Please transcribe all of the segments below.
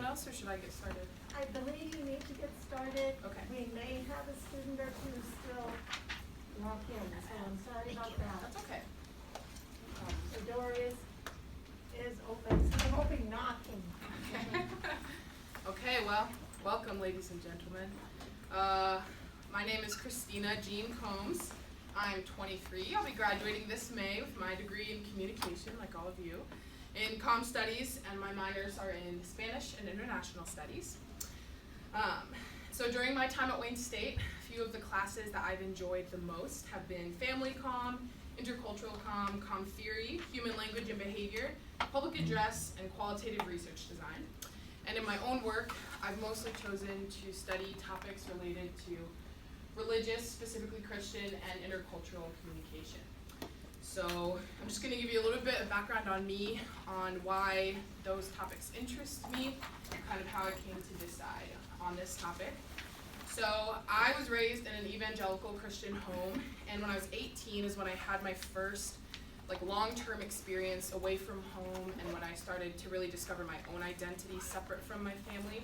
else, or should I get started? I believe you need to get started. Okay. We may have a student or two still lock in, so I'm sorry about that. That's okay. The door is open, so I'm hoping knocking. Okay, well, welcome, ladies and gentlemen. My name is Christina Jean Combs. I'm 23. I'll be graduating this May with my degree in communication, like all of you, in comm studies, and my minors are in Spanish and international studies. So during my time at Wayne State, a few of the classes that I've enjoyed the most have been family comm, intercultural comm theory, human language and behavior, public address, and qualitative research design. And in my own work, I've mostly chosen to study topics related to religious, specifically Christian, and intercultural communication. So I'm just going to give you a little bit of background on me, on why those topics interest me, and kind of how I came to decide on this topic. So I was raised in an evangelical Christian home, and when I was 18 is when I had my first long-term experience away from home, and when I started to really discover my own identity separate from my family.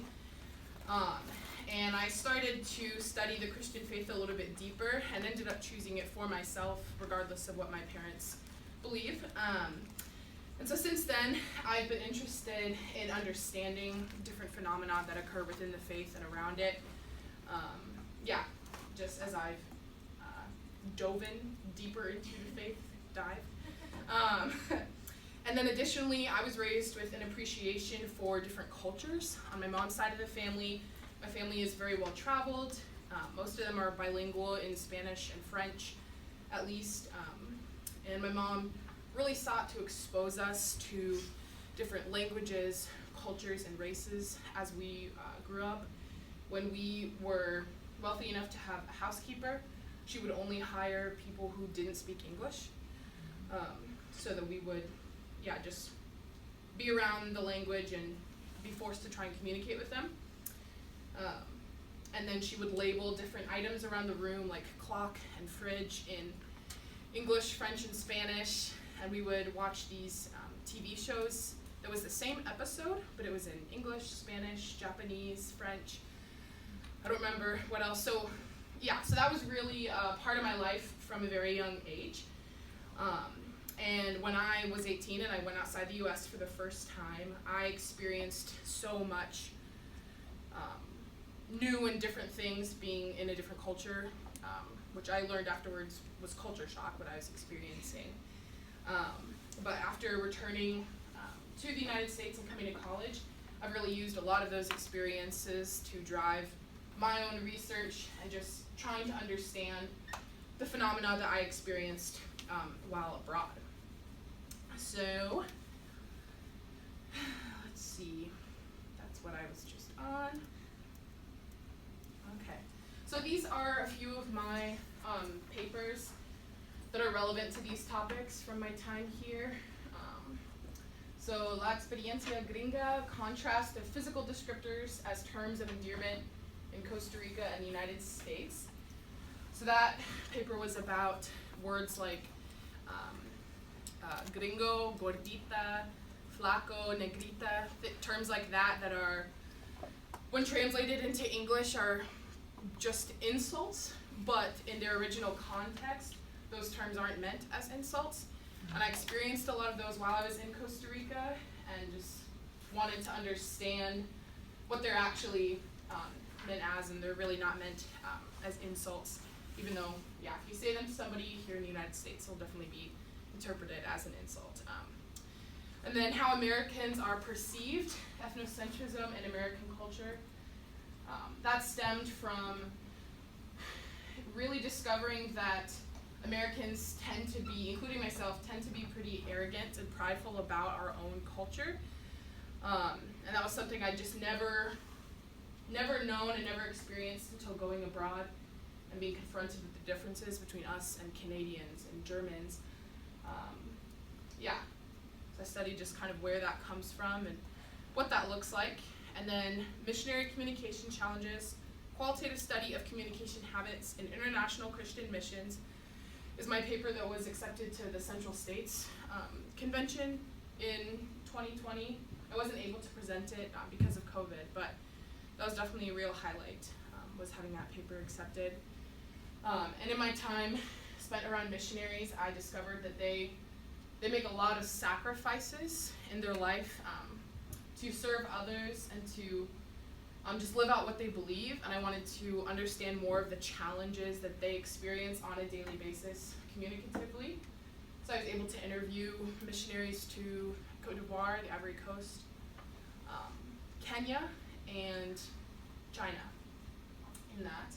And I started to study the Christian faith a little bit deeper and ended up choosing it for myself, regardless of what my parents believe. And so since then, I've been interested in understanding different phenomena that occur within the faith and around it. Just as I've dove in deeper into the faith dive. And then additionally, I was raised with an appreciation for different cultures. On my mom's side of the family, my family is very well traveled. Most of them are bilingual in Spanish and French, at least. And my mom really sought to expose us to different languages, cultures, and races as we grew up. When we were wealthy enough to have a housekeeper, she would only hire people who didn't speak English, so that we would just be around the language and be forced to try and communicate with them. And then she would label different items around the room, like clock and fridge, in English, French, and Spanish. And we would watch these TV shows. It was the same episode, but it was in English, Spanish, Japanese, French. I don't remember what else. So that was really part of my life from a very young age. And when I was 18 and I went outside the U.S. for the first time, I experienced so much new and different things being in a different culture, which I learned afterwards was culture shock, what I was experiencing. But after returning to the United States and coming to college, I've really used a lot of those experiences to drive my own research and just trying to understand the phenomena that I experienced while abroad. So, let's see, that's what I was just on. Okay, so these are a few of my papers that are relevant to these topics from my time here. So, La Experiencia Gringa, Contrast of Physical Descriptors as Terms of Endearment in Costa Rica and the United States. So that paper was about words like gringo, gordita, flaco, negrita, terms like that are, when translated into English, are just insults, but in their original context, those terms aren't meant as insults. And I experienced a lot of those while I was in Costa Rica and just wanted to understand what they're actually meant as, and they're really not meant as insults, even though, if you say them to somebody here in the United States, they'll definitely be interpreted as an insult. And then how Americans are perceived, ethnocentrism in American culture. That stemmed from really discovering that Americans tend to be, including myself, tend to be pretty arrogant and prideful about our own culture. And that was something I just never known and never experienced until going abroad and being confronted with the differences between us and Canadians and Germans. So I studied just kind of where that comes from and what that looks like. And then missionary communication challenges, qualitative study of communication habits in international Christian missions is my paper that was accepted to the Central States Convention in 2020. I wasn't able to present it because of COVID, but that was definitely a real highlight, was having that paper accepted. And in my time spent around missionaries, I discovered that they make a lot of sacrifices in their life to serve others and to just live out what they believe. And I wanted to understand more of the challenges that they experience on a daily basis communicatively. So I was able to interview missionaries to Côte d'Ivoire, the Ivory Coast, Kenya, and China in that.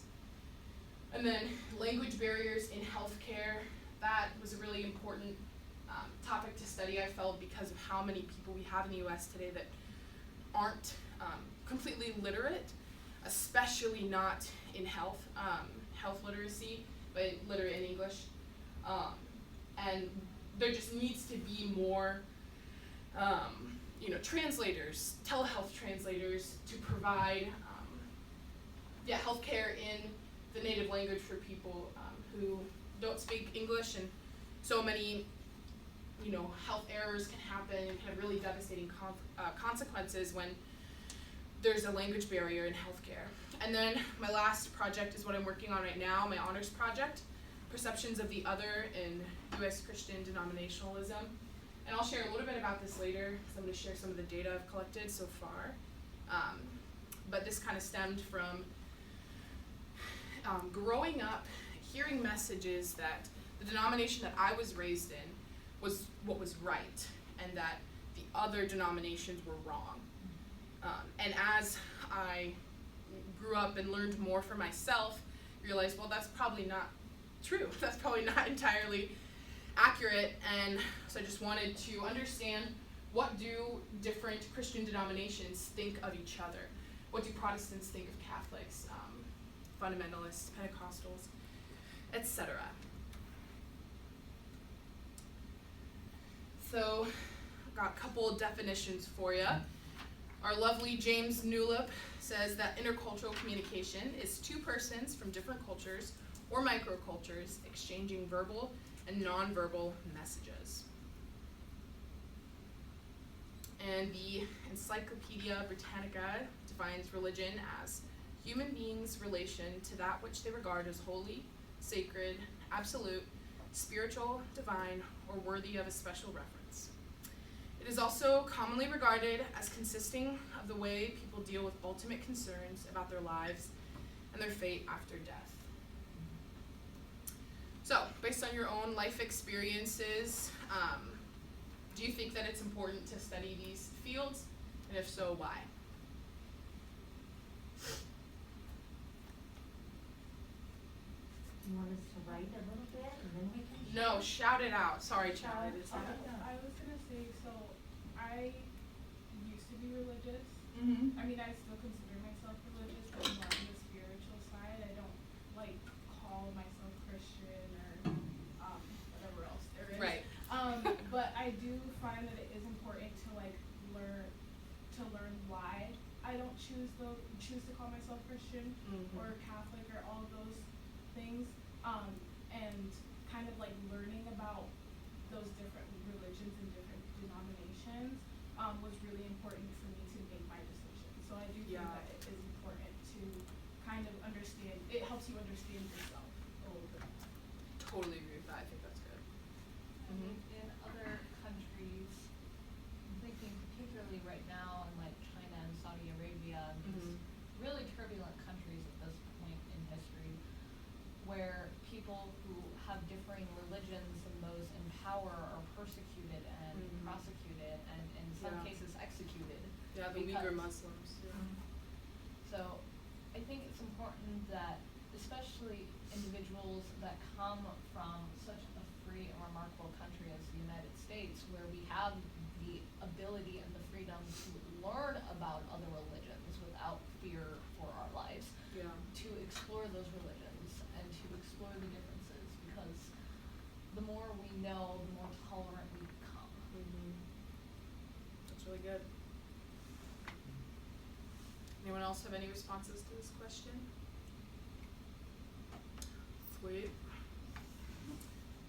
And then language barriers in healthcare, that was a really important topic to study, I felt, because of how many people we have in the US today that aren't completely literate, especially not in health literacy, but literate in English. And there just needs to be more translators, telehealth translators, to provide healthcare in the native language for people who don't speak English, and so many health errors can happen and have really devastating consequences when there's a language barrier in healthcare. And then my last project is what I'm working on right now, my honors project, Perceptions of the Other in U.S. Christian Denominationalism. And I'll share a little bit about this later, because I'm going to share some of the data I've collected so far. But this kind of stemmed from growing up, hearing messages that the denomination that I was raised in was what was right, and that the other denominations were wrong. And as I grew up and learned more for myself, realized, well, that's probably not true. That's probably not entirely accurate. And so I just wanted to understand, what do different Christian denominations think of each other? What do Protestants think of Catholics, fundamentalists, Pentecostals, etc.? So I've got a couple of definitions for you. Our lovely James Newlip says that intercultural communication is two persons from different cultures or microcultures exchanging verbal and nonverbal messages. And the Encyclopedia Britannica defines religion as human beings' relation to that which they regard as holy, sacred, absolute, spiritual, divine, or worthy of a special reference. It is also commonly regarded as consisting of the way people deal with ultimate concerns about their lives and their fate after death. So, based on your own life experiences, do you think that it's important to study these fields? And if so, why? You want us to write a little bit, and then we can? No, shout it out. Sorry, Chad. I was gonna say, so I used to be religious. Mm-hmm. I mean, I still consider myself religious, but more on the spiritual side. I don't call myself Christian or whatever else there is. Right. But I do find that it is important to learn why I don't choose to call myself Christian or Catholic or all of those things, and kind of learning about those different religions and different denominations was really important for me to make my decision. So I do think that it is important to kind of understand. It helps you understand yourself a little bit more. Totally agree with that. I think that's good. In other countries, I'm thinking particularly right now in China and Saudi Arabia, these really turbulent countries at this point in history, where people who have differing religions and those in power are persecuted and prosecuted and in some cases executed. Yeah, the Uyghur Muslims. Yeah. So I think it's important that especially individuals that come from such a free and remarkable country as the United States, where we have the ability and the freedom to learn about other religions without fear for our lives, to explore those religions and to explore the differences, because the more we know, the more tolerant we become. That's really good. Anyone else have any responses to this question? Sweet.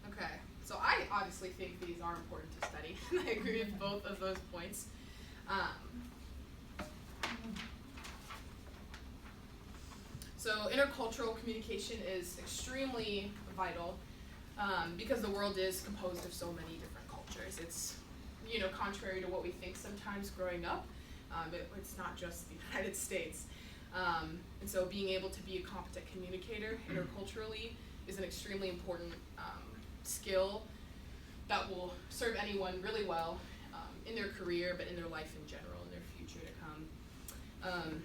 Okay, so I obviously think these are important to study. I agree with both of those points. So intercultural communication is extremely vital because the world is composed of so many different cultures. It's, contrary to what we think sometimes growing up, it's not just the United States. And so being able to be a competent communicator interculturally is an extremely important skill that will serve anyone really well in their career, but in their life in general, in their future to come.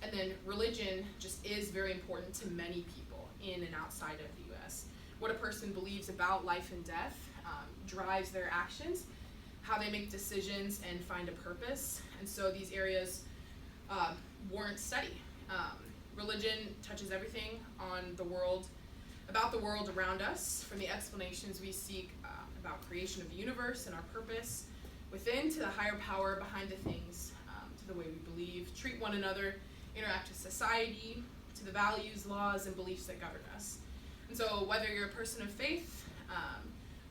And then religion just is very important to many people in and outside of the U.S. What a person believes about life and death drives their actions, how they make decisions and find a purpose. And so these areas warrant study. Religion touches everything about the world around us, from the explanations we seek about creation of the universe and our purpose within, to the higher power behind the things, to the way we believe, treat one another, interact with society, to the values, laws, and beliefs that govern us. And so whether you're a person of faith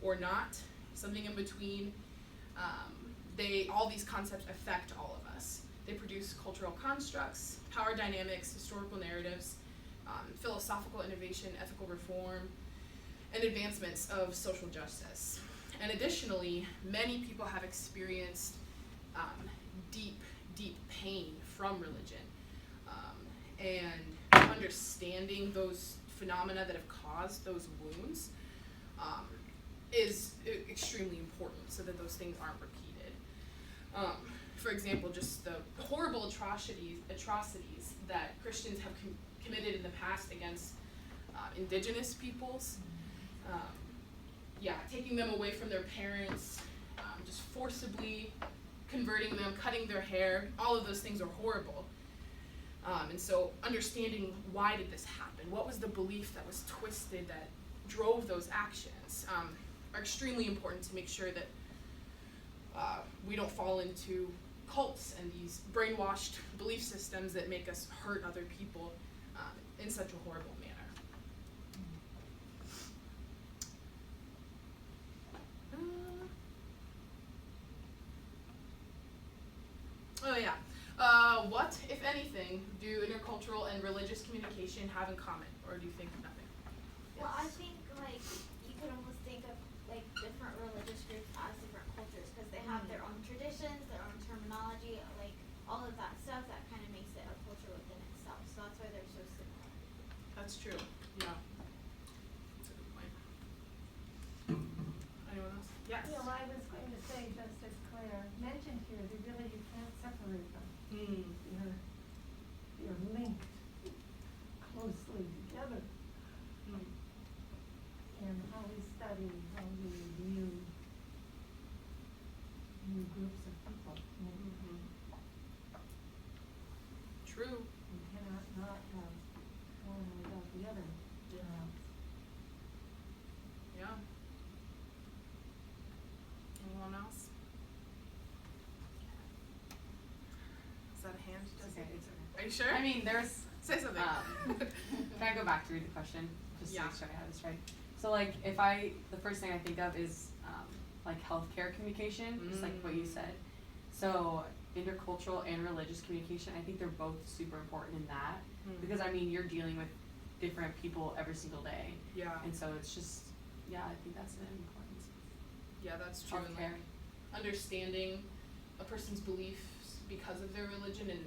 or not, something in between, all these concepts affect all of us. They produce cultural constructs, power dynamics, historical narratives, philosophical innovation, ethical reform, and advancements of social justice. And additionally, many people have experienced deep, deep pain from religion. And understanding those phenomena that have caused those wounds is extremely important so that those things aren't repeated. For example, just the horrible atrocities that Christians have committed in the past against indigenous peoples, taking them away from their parents, just forcibly converting them, cutting their hair, all of those things are horrible. And so understanding why did this happen, what was the belief that was twisted that drove those actions, are extremely important to make sure that we don't fall into cults and these brainwashed belief systems that make us hurt other people in such a horrible manner. What, if anything, do intercultural and religious communication have in common, or do you think nothing? Well, I think you could almost think of different religious groups as different cultures because they have their own traditions, their own terminology, all of that stuff that kind of makes it a culture within itself. So that's why they're so similar. That's true. Yeah. That's a good point. Anyone else? Yes. I was going to say, just as Claire mentioned here, you can't separate them. They're linked closely together. And how we study, how we view new groups of people. True. We cannot not have one without the other. Yeah. Anyone else? Is that a hand? It's okay. Are you sure? I mean, there's. Say something. Can I go back to read the question just to make sure I have this right? So the first thing I think of is healthcare communication, just like what you said. So intercultural and religious communication, I think they're both super important in that because you're dealing with different people every single day. Yeah. And so it's just, I think that's an importance. Yeah, that's true. Healthcare. Understanding a person's beliefs because of their religion and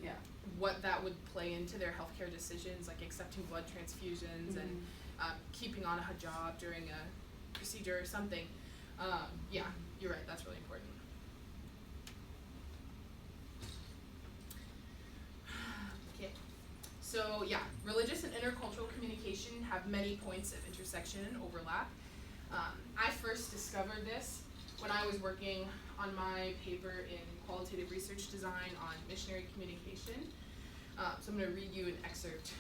what that would play into their healthcare decisions, like accepting blood transfusions and keeping on a hijab during a procedure or something. You're right, that's really important. Okay, so religious and intercultural communication have many points of intersection and overlap. I first discovered this when I was working on my paper in qualitative research design on missionary communication. So I'm going to read you an excerpt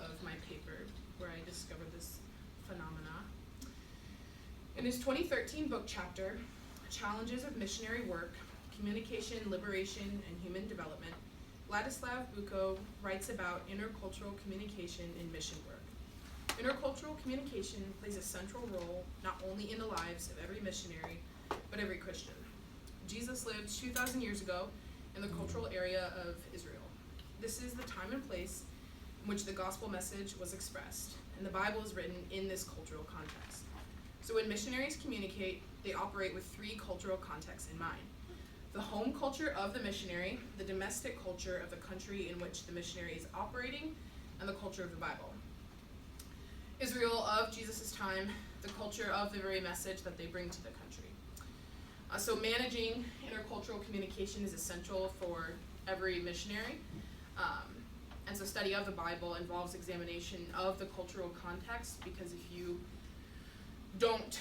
of my paper where I discovered this phenomena. In his 2013 book chapter, Challenges of Missionary Work, Communication, Liberation, and Human Development, Ladislav Buko writes about intercultural communication in mission work. Intercultural communication plays a central role not only in the lives of every missionary, but every Christian. Jesus lived 2,000 years ago in the cultural area of Israel. This is the time and place in which the gospel message was expressed, and the Bible is written in this cultural context. So when missionaries communicate, they operate with three cultural contexts in mind: the home culture of the missionary, the domestic culture of the country in which the missionary is operating, and the culture of the Bible. Israel of Jesus' time, the culture of the very message that they bring to the country. So managing intercultural communication is essential for every missionary. And so study of the Bible involves examination of the cultural context, because if you don't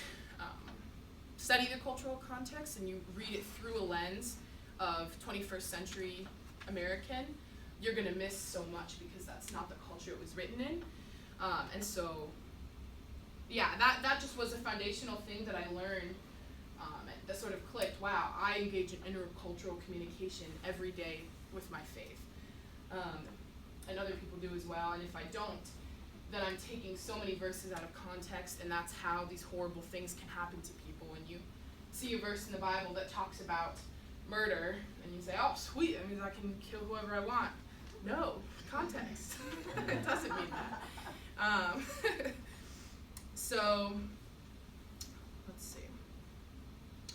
study the cultural context and you read it through a lens of 21st century American, you're going to miss so much, because that's not the culture it was written in. And so, yeah, that just was a foundational thing that I learned that sort of clicked. Wow, I engage in intercultural communication every day with my faith. And other people do as well. And if I don't, then I'm taking so many verses out of context, and that's how these horrible things can happen to people. When you see a verse in the Bible that talks about murder, and you say, oh, sweet, that means I can kill whoever I want. No, context. It doesn't mean that. So, let's see.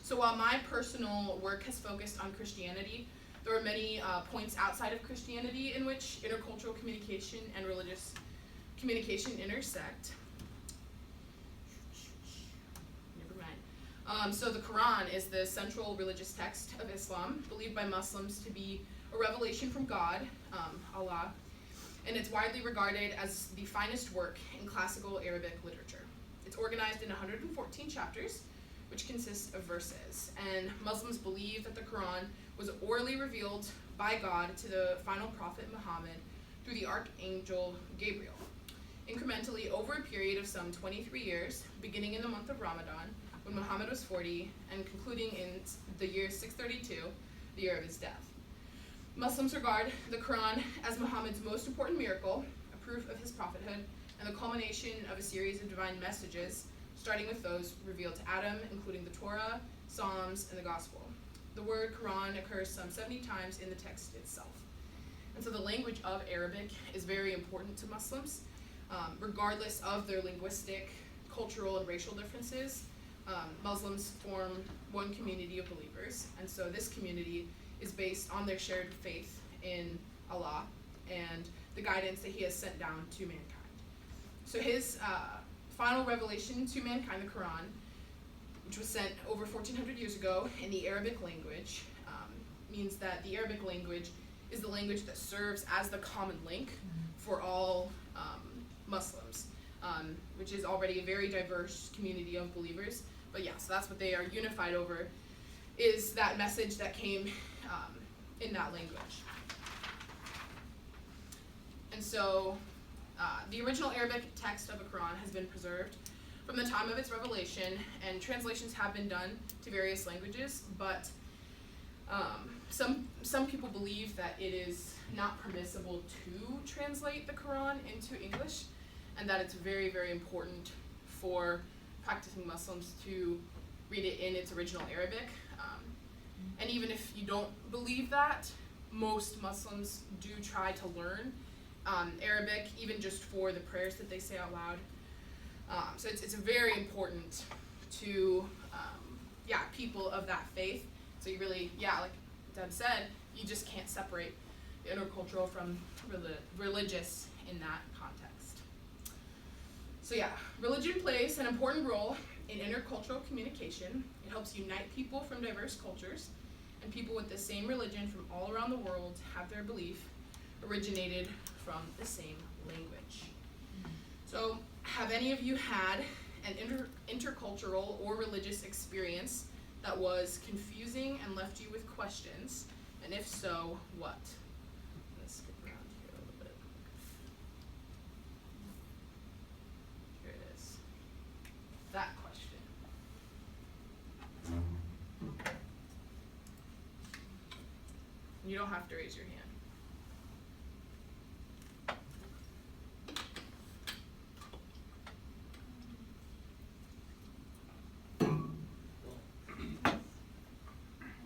So while my personal work has focused on Christianity, there are many points outside of Christianity in which intercultural communication and religious communication intersect. Never mind. So the Quran is the central religious text of Islam, believed by Muslims to be a revelation from God, Allah, and it's widely regarded as the finest work in classical Arabic literature. It's organized in 114 chapters, which consist of verses, and Muslims believe that the Quran was orally revealed by God to the final prophet Muhammad through the archangel Gabriel, incrementally over a period of some 23 years, beginning in the month of Ramadan, when Muhammad was 40, and concluding in the year 632, the year of his death. Muslims regard the Quran as Muhammad's most important miracle, a proof of his prophethood, and the culmination of a series of divine messages, starting with those revealed to Adam, including the Torah, Psalms, and the Gospel. The word Quran occurs some 70 times in the text itself. And so the language of Arabic is very important to Muslims, regardless of their linguistic, cultural, and racial differences. Muslims form one community of believers, and so this community is based on their shared faith in Allah and the guidance that He has sent down to mankind. So His final revelation to mankind, the Quran, which was sent over 1,400 years ago in the Arabic language, means that the Arabic language is the language that serves as the common link for all Muslims, which is already a very diverse community of believers. But yeah, so that's what they are unified over, is that message that came in that language. And so the original Arabic text of the Quran has been preserved from the time of its revelation, and translations have been done to various languages, but some people believe that it is not permissible to translate the Quran into English, and that it's very, very important for practicing Muslims to read it in its original Arabic. And even if you don't believe that, most Muslims do try to learn Arabic, even just for the prayers that they say out loud. So it's very important to people of that faith. So you really, like Deb said, you just can't separate the intercultural from religious in that context. So religion plays an important role in intercultural communication. It helps unite people from diverse cultures, and people with the same religion from all around the world have their belief originated from the same language. So have any of you had an intercultural or religious experience that was confusing and left you with questions? And if so, what? Let's skip around here a little bit. Here it is. That question. You don't have to raise your hand.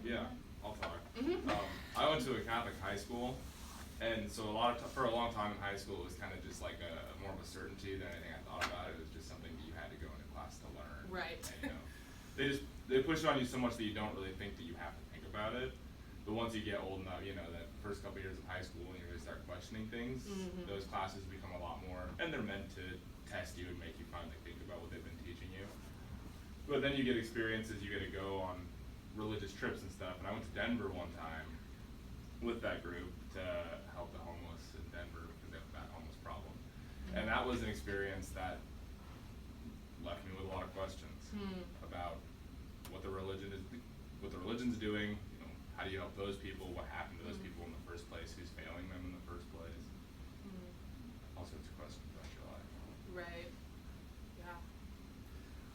Yeah, I'll talk. I went to a Catholic high school, And so for a long time in high school, it was kind of just like more of a certainty than anything I thought about. It was just something that you had to go into class to learn. Right. And, they push it on you so much that you don't really think that you have to think about it. But once you get old enough, that first couple years of high school, and you really start questioning things, those classes become a lot more, and they're meant to test you and make you finally think about what they've been teaching you. But then you get experiences, you get to go on religious trips and stuff. And I went to Denver one time with that group to help the homeless in Denver because they have that homeless problem. And that was an experience that left me with a lot of questions about what the religion's doing. How do you help those people? What happened to those people in the first place? Who's failing them in the first place? All sorts of questions about your life. Right. Yeah.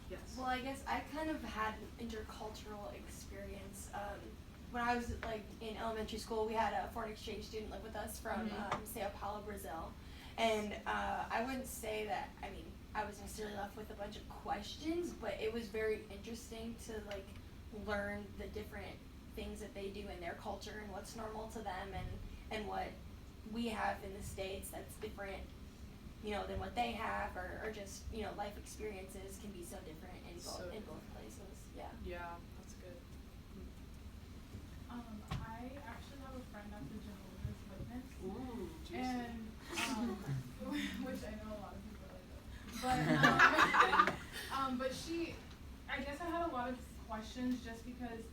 Yes. Well, I guess I kind of had an intercultural experience. When I was like in elementary school, we had a foreign exchange student live with us from Sao Paulo, Brazil, and I wouldn't say that. I mean, I was necessarily left with a bunch of questions, but it was very interesting to like learn the different things that they do in their culture and what's normal to them, and what we have in the States that's different, than what they have, or just life experiences can be so different in both places. Yeah. Yeah, that's good. I actually have a friend that's a Jehovah's Witness. Ooh, juicy. And which I know a lot of people like that. But I guess I had a lot of questions just because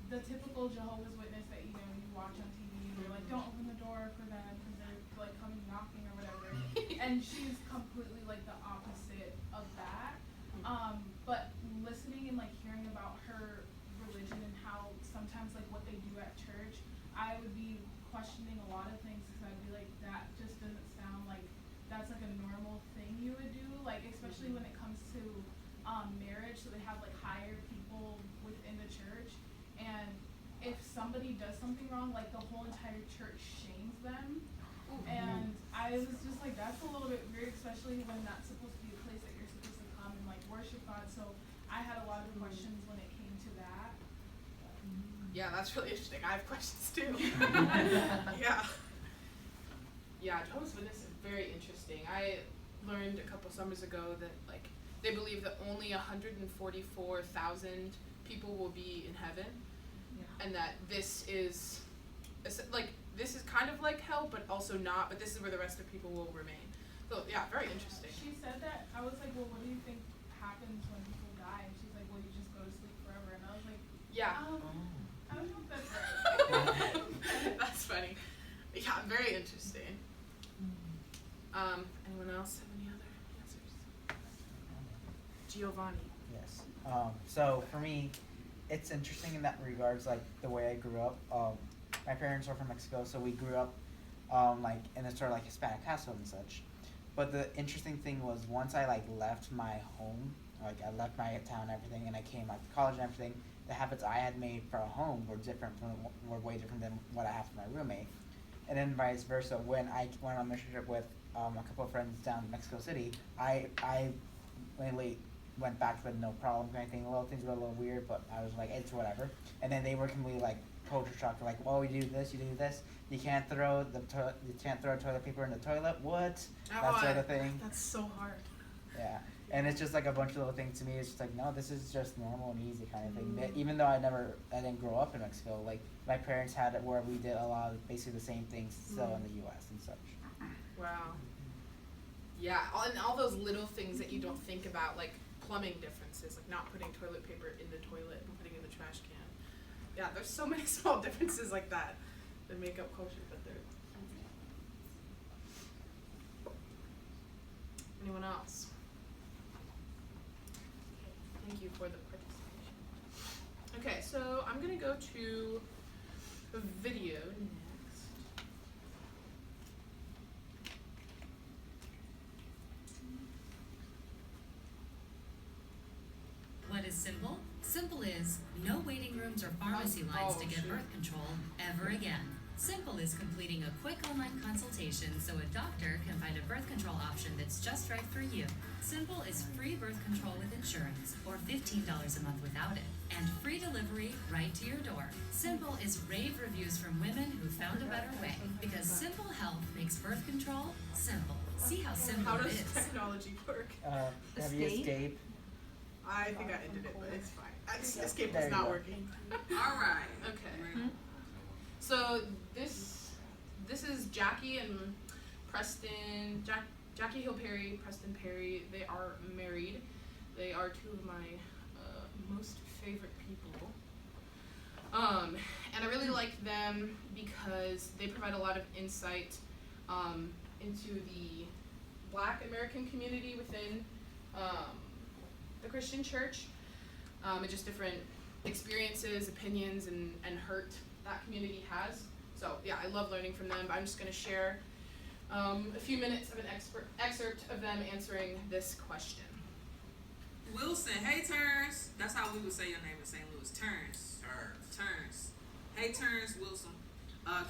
the typical Jehovah's Witness that you watch on TV, they're like, don't open the door for them because they're like coming knocking or whatever. And she's completely like the opposite of that. But listening and like hearing about her religion and how sometimes like what they do at church, I would be questioning a lot of things because I'd be like, that just doesn't sound like that's like a normal thing you would do, like especially when it comes to marriage. So they have like hired people within the church, and if somebody does something wrong, like the whole entire church shames them. And I was just like, that's a little bit weird, especially when that's supposed to be a place that you're supposed to come and like worship God. So I had a lot of questions when it came to that. Yeah, that's really interesting. I have questions too. Yeah. Yeah, Jehovah's Witness is very interesting. I learned a couple summers ago that like they believe that only 144,000 people will be in heaven, and that this is kind of like hell, but also not. But this is where the rest of people will remain. So yeah, very interesting. She said that. I was like, well, what do you think happens when people die? And she's like, well, you just go to sleep forever. And I was like, Yeah. I don't know if that's right. That's funny. Yeah, very interesting. Anyone else have any other answers? Giovanni. Yes. So for me, it's interesting in that regards, like the way I grew up. My parents are from Mexico, so we grew up like in a sort of like Hispanic household and such. But the interesting thing was once I like left my home, like I left my town and everything, and I came like to college and everything, the habits I had made for a home were way different than what I have for my roommate. And then vice versa. When I went on a mission trip with a couple of friends down in Mexico City, I mainly went back with no problem kind of thing. Little things were a little weird, but I was like, it's whatever. And then they were completely like culture shock. They're like, well, we do this, you do this. You can't throw toilet paper in the toilet. What? That sort of thing. That's so hard. Yeah. And it's just like a bunch of little things to me. It's just like, no, this is just normal and easy kind of thing. Even though I didn't grow up in Mexico. Like my parents had it where we did a lot of basically the same things still in the U.S. and such. Wow. Yeah, and all those little things that you don't think about, like plumbing differences, like not putting toilet paper in the toilet and putting it in the trash can. Yeah, there's so many small differences like that that make up culture, but they're. Anyone else? Thank you for the participation. Okay, so I'm gonna go to a video next. What is simple? Simple is no waiting rooms or pharmacy lines to get birth control ever again. Simple is completing a quick online consultation so a doctor can find a birth control option that's just right for you. Simple is free birth control with insurance, or $15 a month without it, and free delivery right to your door. Simple is rave reviews from women who found a better way, because Simple Health makes birth control simple. See how simple How it does is. technology work? Have you escape? I think I ended it, but it's fine. Escape There was you not go. working. Alright. Okay. So this is Jackie and Preston. Jackie Hill Perry, Preston Perry. They are married. They are two of my most favorite people. And I really like them because they provide a lot of insight into the Black American community within the Christian church, and just different experiences, opinions, and hurt that community has. So yeah, I love learning from them, but I'm just going to share a few minutes of an excerpt of them answering this question. Wilson, hey Terrence. That's how we would say your name in St. Louis. Terrence. Terrence. Hey Terrence Wilson.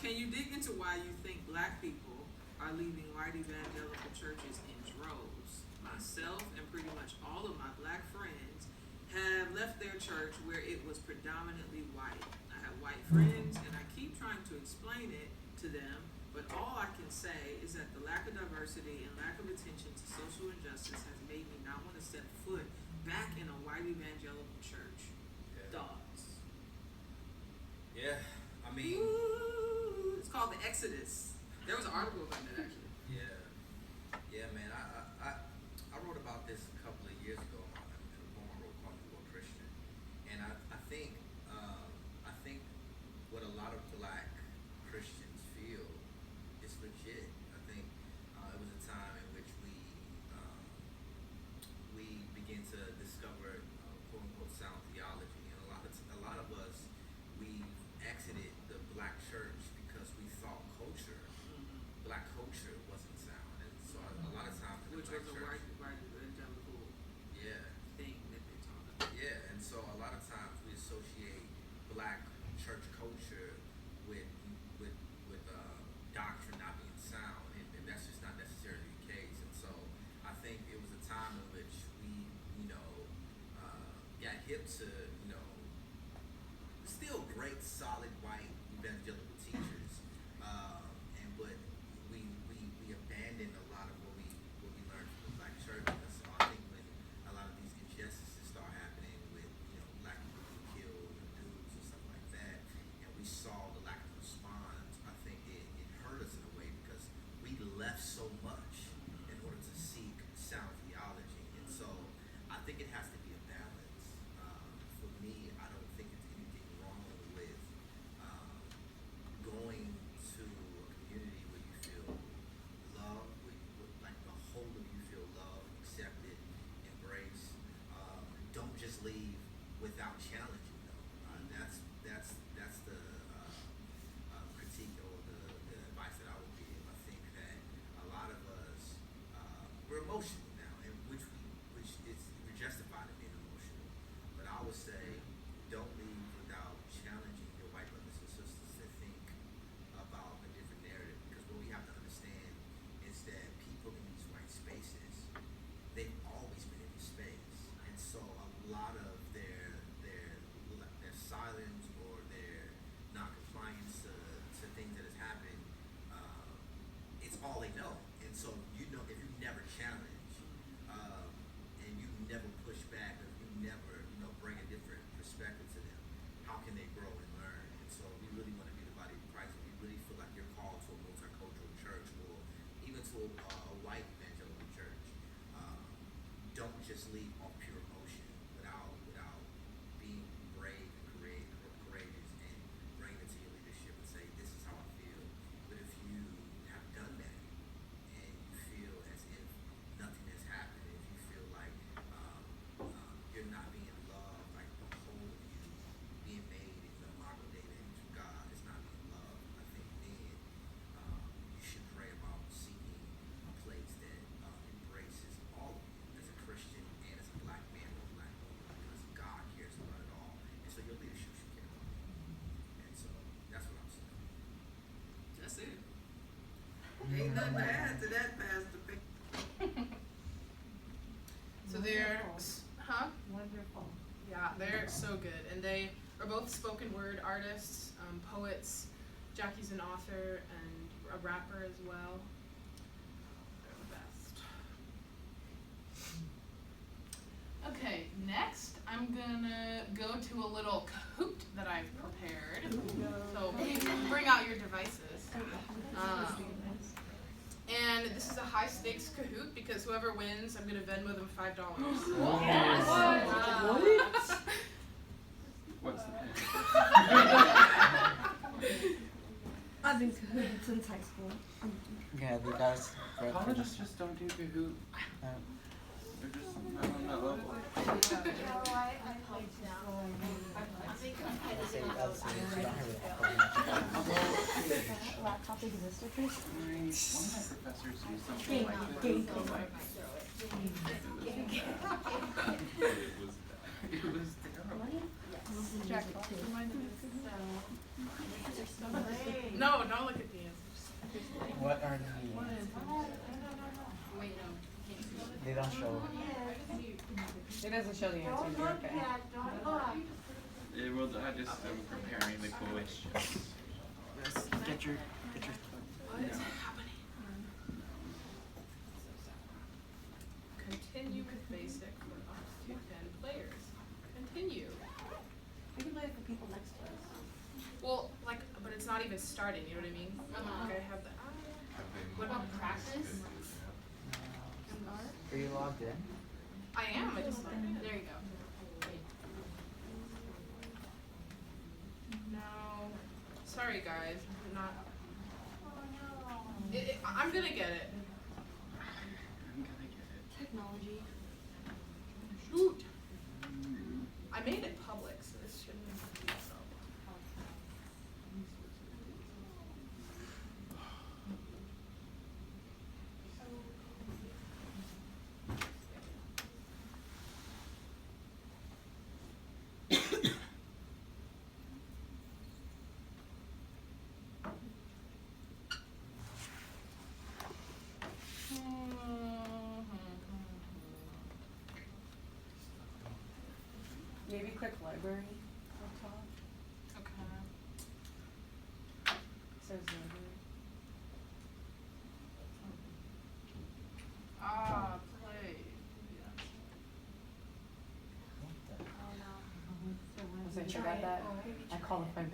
Can you dig into why you think Black people are leaving white evangelical churches in droves? Myself and pretty much all of my Black friends have left their church where it was predominantly white. I have white friends and I keep trying to explain it to them, but all I can say is that the lack of diversity and lack of attention to social injustice has made me not want to step foot back in a white evangelical church. Thoughts? Yeah, I mean, It's called The Exodus. There was an article about that actually. yeah, man. I wrote about this a couple of years ago in a poem I wrote called "You Are Christian," and I think what a lot of Black Christians feel is legit. I think it was a time in which we began to discover quote unquote sound theology, and a lot of us we exited the Black church because we thought Black culture wasn't sound, and so a lot of times in the Which Black was a church, white evangelical yeah, thing that they taught us. yeah, and so a lot of times we associate Black church culture with doctrine not being sound, and that's just not necessarily the case. And so I think it was a time in which we, got hip to, still great, solid white evangelical teachers, and but we abandoned a lot of what we learned from the Black church. And so I think when a lot of these injustices start happening with Black people being killed and dudes and stuff like that, and we saw the lack of response, I think it hurt us in a way because we left so much in order to seek sound theology. And so I think it has to be a balance. For me, I don't think it's anything wrong with going to a community where you feel loved, like the whole of you feel loved, accepted, embraced. Don't just leave without challenging them. That's the critique or the advice that I would give. I think that a lot of us we're emotional now, and which is we're justified in being emotional. But I would say don't leave without challenging your white brothers and sisters to think about a different narrative. Because what we have to understand is that people in these white spaces, they've always been in this space, and so a lot of their silence or their non-compliance to things that has happened, it's all they know. And so if you never challenge, and you never push back, or you never bring a different perspective to them, how can they grow and learn? And so we really want to be the body of Christ, and we really feel like you're called to a multicultural church, or even to a white evangelical church. Don't just leave off pure emotion without being brave and courageous and bring it to your leadership and say, this is how I feel. But if you have done that and you feel as if nothing has happened, if you feel like nothing to add to that, Pastor P. So they're, huh? Wonderful. Yeah, they're so good, and they are both spoken word artists, poets. Jackie's an author and a rapper as well. They're the best. Okay, next I'm gonna go to a little Kahoot that I've prepared. So bring out your devices. And this is a high stakes Kahoot because whoever wins, I'm gonna Venmo them $5. Yes. What's the I've been Kahoot since high school. Yeah, the guys. Colleges just don't do Kahoot. They're just not on that level. Laptop exists, Chris? One of my professors used something like this. It was terrible. Jack, remind me. No, don't look at the answers. What are the? Wait, no. They don't show. It doesn't show the answers. You're okay. Well, I just am preparing the questions. Yes. Get your. What is happening? Continue with basic for up to 10 players. Continue. We can play it for people next to us. Well, like, but it's not even starting, you know what I mean? Like I have the. What about practice? Are you logged in? I am, I just. There you go. No. Sorry, guys. I'm not. I'm gonna get it. I'm gonna get it. Technology. Shoot. I made it public, so this shouldn't be a problem. Maybe click library up top. Okay. Says library. Ah, play. Was I sure about that? I call it $5.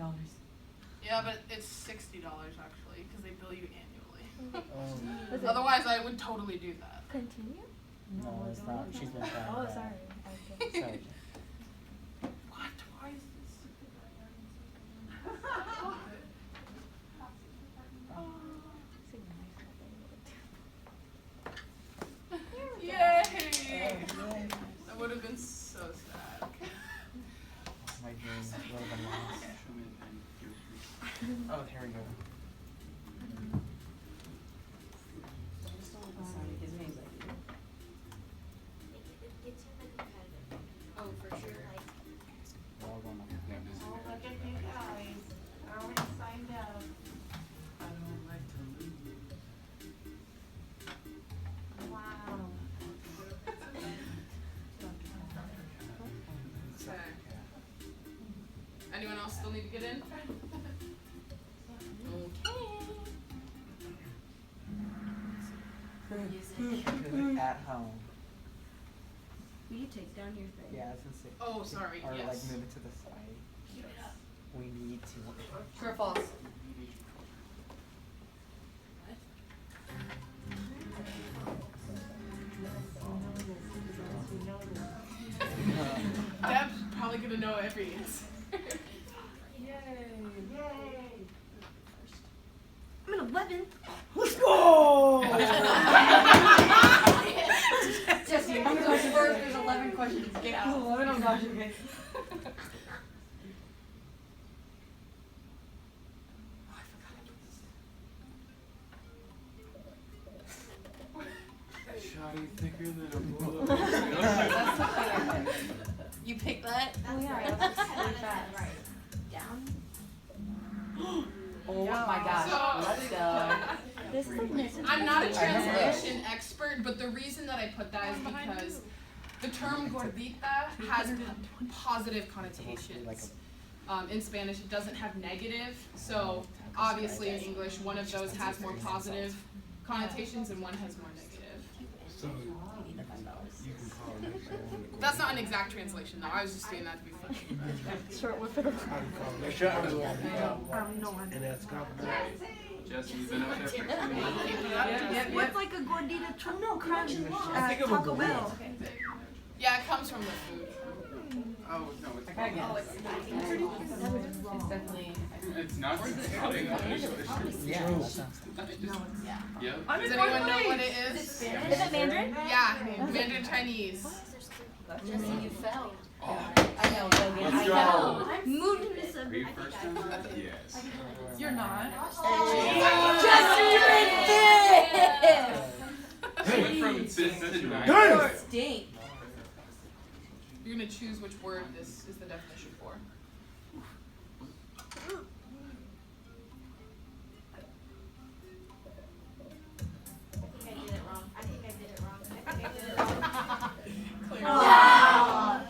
Yeah, but it's $60 actually, because they bill you annually. Oh. Otherwise, I would totally do that. Continue? No, it's not. She's been trying. Oh, that. sorry. Sorry. What? Why is this? Yay! That would have been so sad. My dream would have been lost. Show me the pen. Give it to me. Oh, here we go. Sorry, his name's like It gets in the competitive. Oh, for sure. Like, We're all going up. Oh, look at you guys. I already signed up. I don't like to lose. Wow. Okay. Anyone else still need to get in? Kahoot at home. Will you take down your thing? Yeah, I was gonna say. Oh, sorry, Or yes. like move it to the side. We need to. True or false? Deb's probably gonna know every answer. Yay. I'm an 11. Let's go! Jesse, you go first. There's 11 questions. Get out. 11 on gosh, okay. Shoddy thicker than a bullet. You pick that? Oh yeah, that's really fast. Down. Oh my gosh. So- Let's go. This is like I'm not a translation expert, but the reason that I put that is because the term gordita has positive connotations. In Spanish, it doesn't have negative, so obviously in English, one of those has more positive connotations and one has more negative. So you can call it. That's not an exact translation, though. I was just doing that to be funny. short whip it no one. And that's compliment. Jesse, you've been up there for 2 years. What's like a gordita choco crunch think of a Taco Bell? Yeah, it comes from the food. Oh, no, it's I guess. It's definitely. It's not English. Yeah. Yep. Does anyone know what it is? Is it Mandarin? Yeah, Mandarin Chinese. Jesse, you fell. I know, Logan. Let's I go. know. Moved into Are you first time? Yes. You're not. I went from this to 9. Good! Stink. You're gonna choose which word this is the definition for. I think I did it wrong. Wow.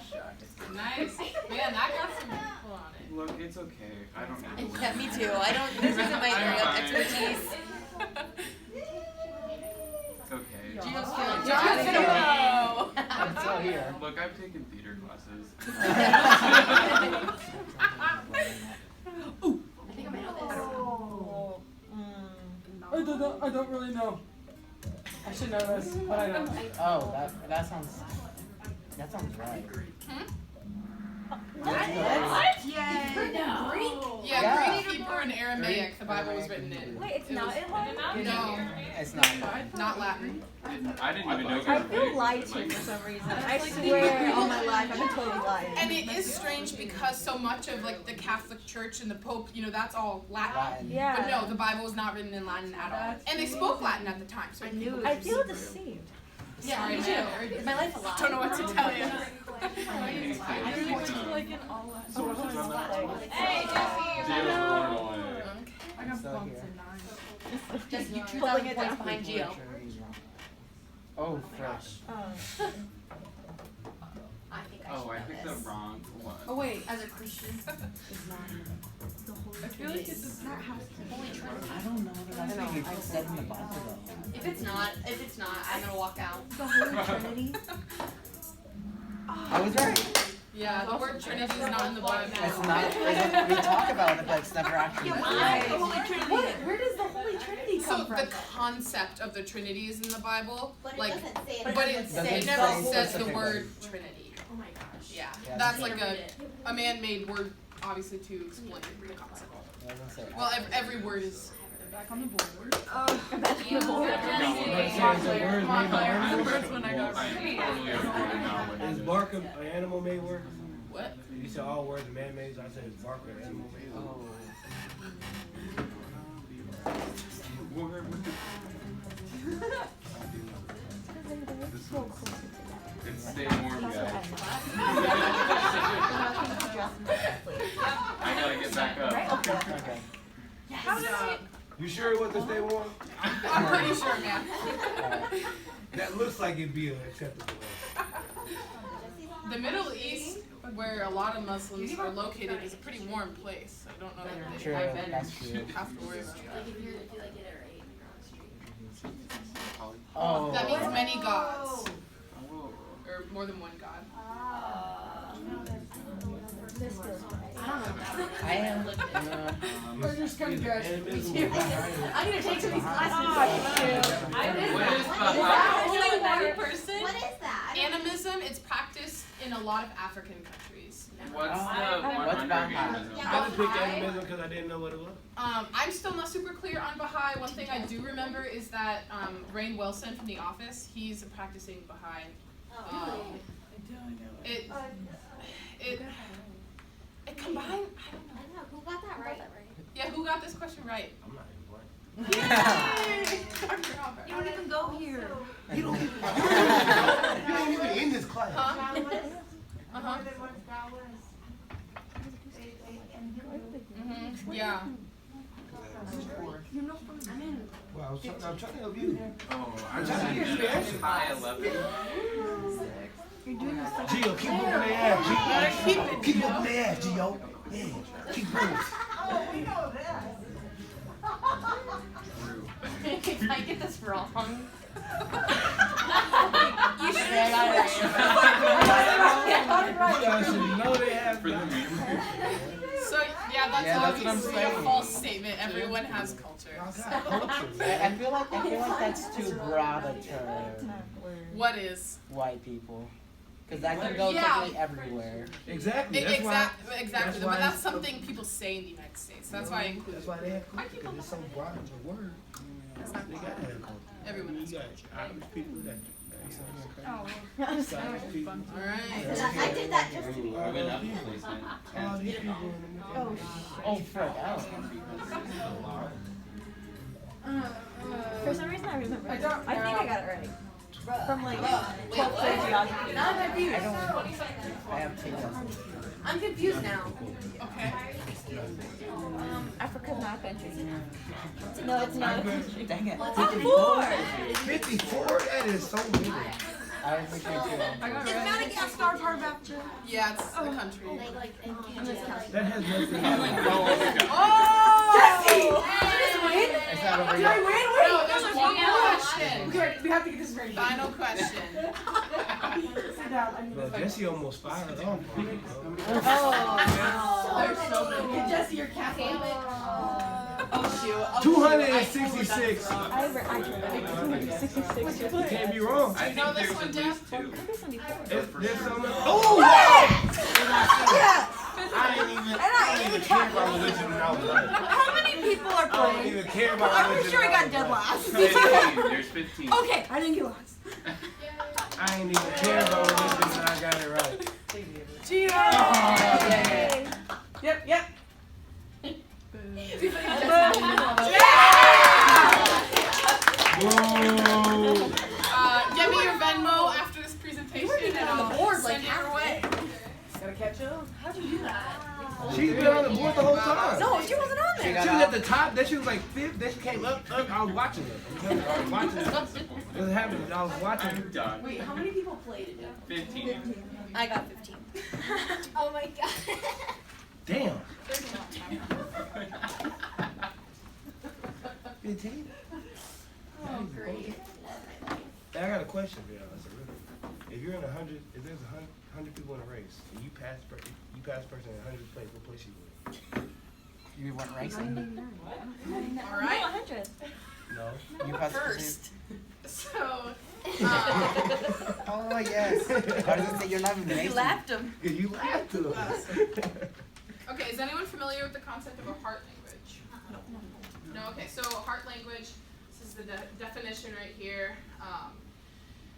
Nice. Man, that got some people on it. Look, it's okay. I don't need to Yeah, me too. I don't. This isn't my area of expertise. It's okay. Gio's John's gonna go. I'm still here. Look, I've taken theater classes. I think I might know this. I don't really know. I should know this, but I don't. Oh, that sounds right. What? What? Yay. Yeah, Yeah. Greek, Hebrew, and Aramaic. The Bible was written in. Wait, it's It not was- in Latin? No, It's not. not Latin. I didn't even know I there feel were lied to for some reason. I swear all my life I've been totally lied. And it is strange because so much of like the Catholic Church and the Pope, that's all Latin. Latin. Yeah. But no, the Bible was not written in Latin at all. And they spoke Latin at the time, so people I feel deceived. Yeah, me too. My life a lot. don't know what to tell you. Like in all Hey, Gio's blown away. I got Still bumps here. in 9. Just you Pulling 2,000 it points down. behind Gio. Oh, fresh. I think I should Oh, I know picked this. the wrong one. Oh wait, as a Christian, I feel like it does not have Holy Trinity. I don't know that I think it's said in the Bible though. If it's not, I'm gonna walk out. The Holy Trinity. I was right. Yeah, the word Trinity is not in the Bible. It's not. We talk about it, but it's never actually. Why? The Holy Trinity. Where does the Holy Trinity So come from? the concept of the Trinity is in the Bible, But it like, doesn't say it. but Doesn't it say never says the specifically. word Trinity. Oh my gosh. Yeah, Yeah, that's that's like a man-made word, obviously, to explain the concept. It doesn't say it. Well, every word is. back on the board. That's the Holy Come on, Claire. I'm the first one I got I right. totally avoided now what Is it bark an animal-made word? What? You said all words are man-made, so I said is bark an animal-made word? Oh. It's stay warm, guys. I gotta get back up. Okay. How did I? You sure it wasn't stay warm? I'm pretty sure, man. That looks like it'd be an acceptable word. The Middle East, where a lot of Muslims are located, is a pretty warm place. I don't know that they True. I've been. That's true. have to worry about that. Like if you like get it right, you're on the street. Oh. That means many gods, Oh. or more than one god. I am. We're just gonna go. Animism. I'm gonna take some of these classes. What is Only one person. What is that? Animism, it's practiced in a lot of African countries. What's the one What's under Baha'i? animism? I just picked animism because I didn't know what it was. I'm still not super clear on Baha'i. One thing I do remember is that Rainn Wilson from The Office, he's a practicing Baha'i. It combined. I don't know. Who got that right? Yeah, who got this question right? I'm not even playing. You don't even go here. You don't even in this class. Huh? More than one God was. Yeah. You know from. Well, I'm trying to help you. Oh, I'm trying to get you the answer. High 11. You're doing this stuff. Gio, keep whooping their ass. Gio. Keep whooping their ass, Gio. Yeah, keep moving. Oh, we know that. If I get this wrong. You should say I You guys should know they have For the meme. So yeah, that's Yeah, that's what I'm obviously a saying. false statement. Everyone has culture. I feel like that's too broad a term. What is? White people. Because that can go Yeah. technically everywhere. Exactly. That's why. Exactly. why But that's it's- something people say in the United States. That's why I include That's it. why they have culture, because it's so broad of a word. That's not They gotta have culture. Everyone has You got Irish people that. Oh. Scottish people. Alright. I did that just to be. I went up in placement. All these people in the Oh, Oh, Fred, For some reason I remember. I think I got it right. From like 12th grade geography. Now I'm confused. I have two. I'm confused now. Okay. Africa's not a country. No, it's not a country. Dang it. 54! 54? That is so weird. I was thinking too. Is Madagascar part of Africa? Yeah, it's a country. Like in Canada. That has nothing to do with Oh! Jesse! It's not over Did I yet. win? No, there's one more question. Okay, we have to get this ready. Final question. Sit down. I need Well, this. Jesse almost fired off. Oh, Jesse, you're Catholic. Oh shoot. 266. I tried 266. You can't be wrong. I You know think this there's one, at Jeff? least two. There's so many. Oh! Yes! I didn't even care about religion when I was little. How many people are I don't playing? even care about I'm religion. pretty sure I when got was dead little. last. 15. There's 15. Okay, I didn't get last. I ain't even care about religion when I got it right. Gio! Yay. Yep. Whoa! Give me your Venmo after this presentation and I'll board, send like, it your way. Gotta catch up. How'd you do that? She's been on the board the whole time. No, she wasn't on She there. was at the top, then she was like fifth, then she came up. I was watching it. I was watching it. It was happening. I was watching I'm it. done. Wait, how many people played it? 15. I got 15. Oh my god. Damn. There's enough time. 15? Oh, great. Hey, I got a question for y'all. It's a real. If you're in 100, if there's 100 people in a race, and you pass person in 100th place, what place you in? You went racing? All right. 100. No. You passed First. So, Oh, yes. Why does it say you're not even racing? him. Yeah, you laughed to us. okay, is anyone familiar with the concept of a heart language? No, okay, so heart language, this is the definition right here.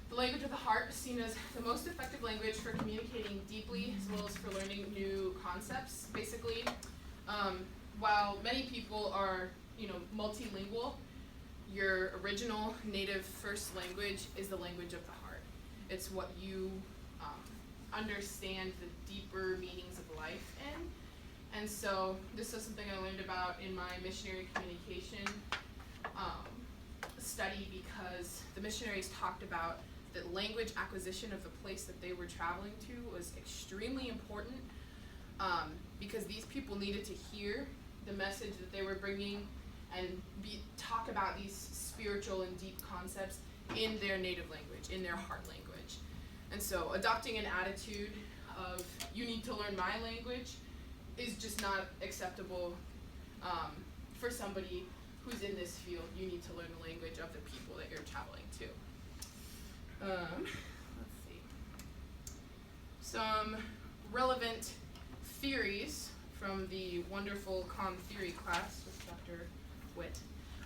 The language of the heart is seen as the most effective language for communicating deeply as well as for learning new concepts. Basically, while many people are, multilingual, your original native first language is the language of the heart. It's what you understand the deeper meanings of life in. And so this is something I learned about in my missionary communication study, because the missionaries talked about that language acquisition of the place that they were traveling to was extremely important, because these people needed to hear the message that they were bringing and talk about these spiritual and deep concepts in their native language, in their heart language. And so adopting an attitude of you need to learn my language is just not acceptable for somebody who's in this field. You need to learn the language of the people that you're traveling to. Let's see. Some relevant theories from the wonderful comm theory class with Dr. Witt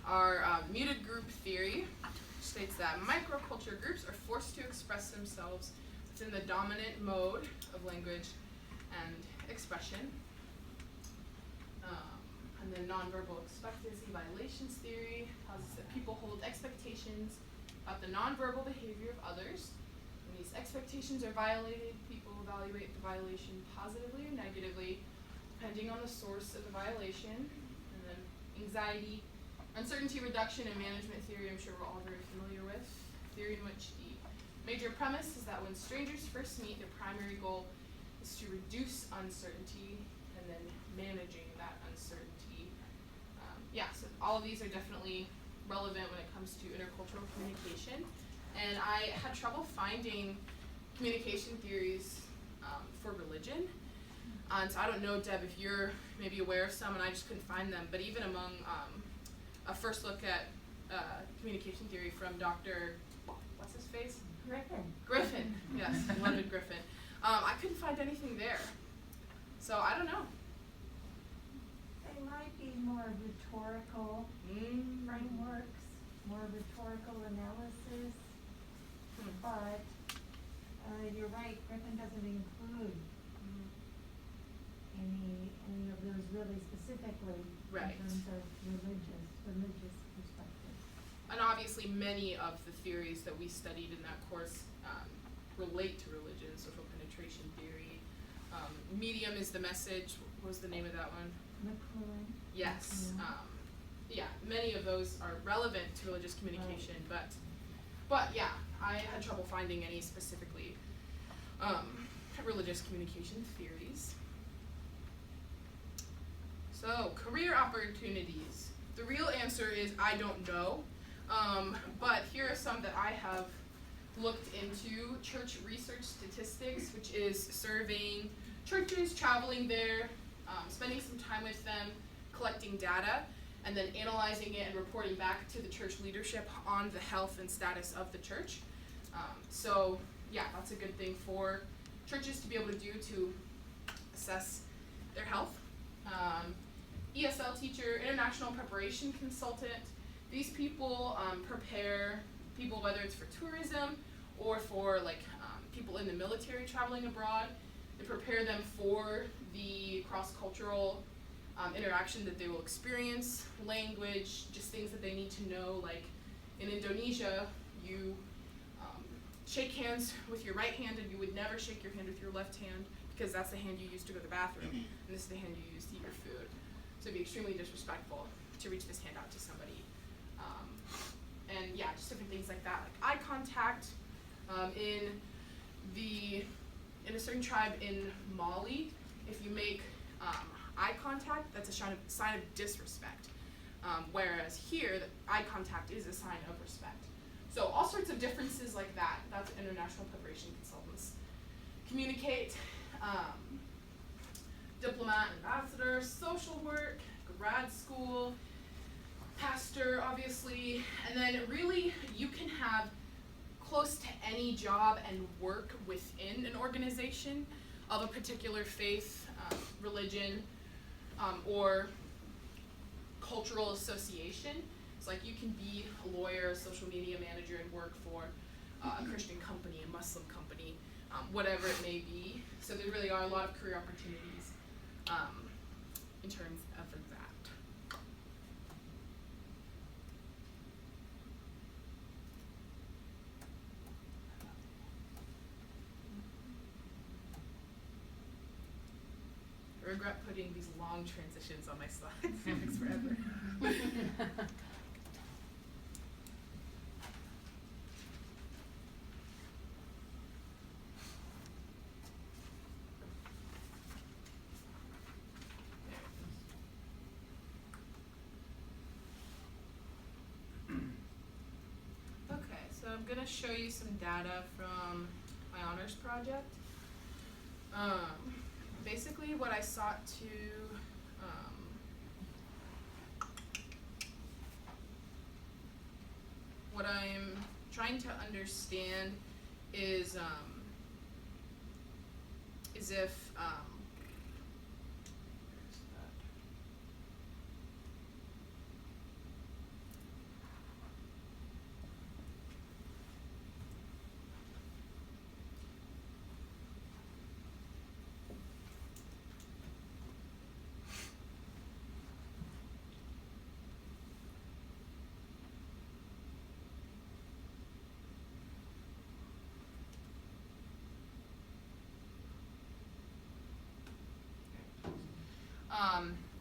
are muted group theory, which states that microculture groups are forced to express themselves within the dominant mode of language and expression. And then nonverbal expectancy violations theory posits that people hold expectations about the nonverbal behavior of others. When these expectations are violated, people evaluate the violation positively or negatively, depending on the source of the violation. And then anxiety Uncertainty reduction and management theory, I'm sure we're all very familiar with. Theory in which the major premise is that when strangers first meet, their primary goal is to reduce uncertainty and then managing that uncertainty. So all of these are definitely relevant when it comes to intercultural communication. And I had trouble finding communication theories for religion. So I don't know, Deb, if you're maybe aware of some, and I just couldn't find them. But even among a first look at communication theory from Dr. What's his face? Griffin, yes, beloved Griffin. I couldn't find anything there. So I don't know. They might be more rhetorical frameworks, more rhetorical analysis, but you're right, Griffin doesn't include any of those really specifically Right. in terms of religious perspectives. And obviously many of the theories that we studied in that course relate to religion, social penetration theory. Medium is the message. What was the name of that one? McLuhan. Yes. Many of those are relevant to religious communication, but yeah, I had trouble finding any specifically religious communication theories. So, career opportunities. The real answer is I don't know, but here are some that I have looked into. Church research statistics, which is surveying churches, traveling there, spending some time with them, collecting data, and then analyzing it and reporting back to the church leadership on the health and status of the church. That's a good thing for churches to be able to do to assess their health. ESL teacher, international preparation consultant. These people prepare people, whether it's for tourism or for people in the military traveling abroad. They prepare them for the cross-cultural interaction that they will experience, language, just things that they need to know. Like in Indonesia, you shake hands with your right hand, and you would never shake your hand with your left hand because that's the hand you use to go to the bathroom, and this is the hand you use to eat your food. So it'd be extremely disrespectful to reach this hand out to somebody. Just different things like that, like eye contact. In a certain tribe in Mali, if you make eye contact, that's a sign of disrespect. Whereas here, eye contact is a sign of respect. So all sorts of differences like that. That's what international preparation consultants communicate. Diplomat, ambassador, social work, grad school, pastor, obviously, and then really you can have close to any job and work within an organization of a particular faith, religion, or cultural association. It's like you can be a lawyer, a social media manager, and work for a Christian company, a Muslim company, whatever it may be. So there really are a lot of career opportunities in terms of that. I regret putting these long transitions on my slides. It takes forever. So I'm going to show you some data from my honors project. Basically what I sought to what I'm trying to understand is if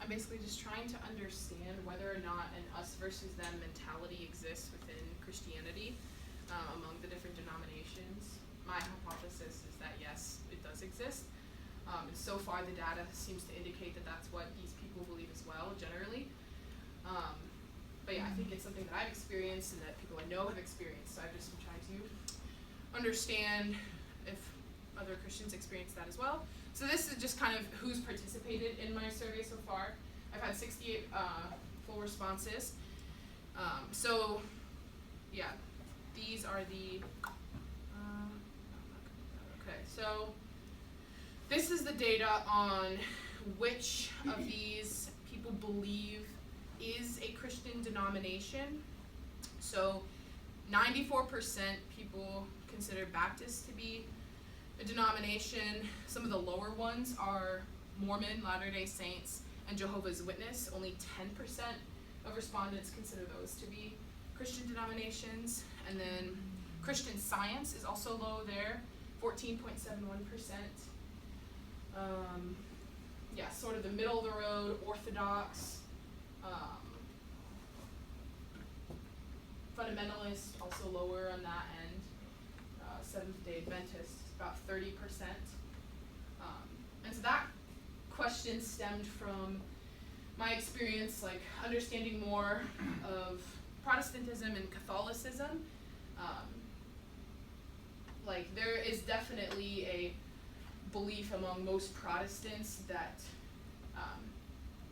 I'm basically just trying to understand whether or not an us versus them mentality exists within Christianity among the different denominations. My hypothesis is that yes, it does exist. And so far the data seems to indicate that that's what these people believe as well, generally. But yeah, I think it's something that I've experienced and that people I know have experienced, so I've just been trying to understand if other Christians experience that as well. So this is just kind of who's participated in my survey so far. I've had 68 full responses. So yeah, these are the, okay, so this is the data on which of these people believe is a Christian denomination. So 94% people consider Baptist to be a denomination. Some of the lower ones are Mormon, Latter-day Saints, and Jehovah's Witness. Only 10% of respondents consider those to be Christian denominations. And then Christian Science is also low there, 14.71%. Yeah, sort of the middle of the road, Orthodox, Fundamentalist, also lower on that end. Seventh-day Adventist, about 30%. And so that question stemmed from my experience, like understanding more of Protestantism and Catholicism. Like there is definitely a belief among most Protestants that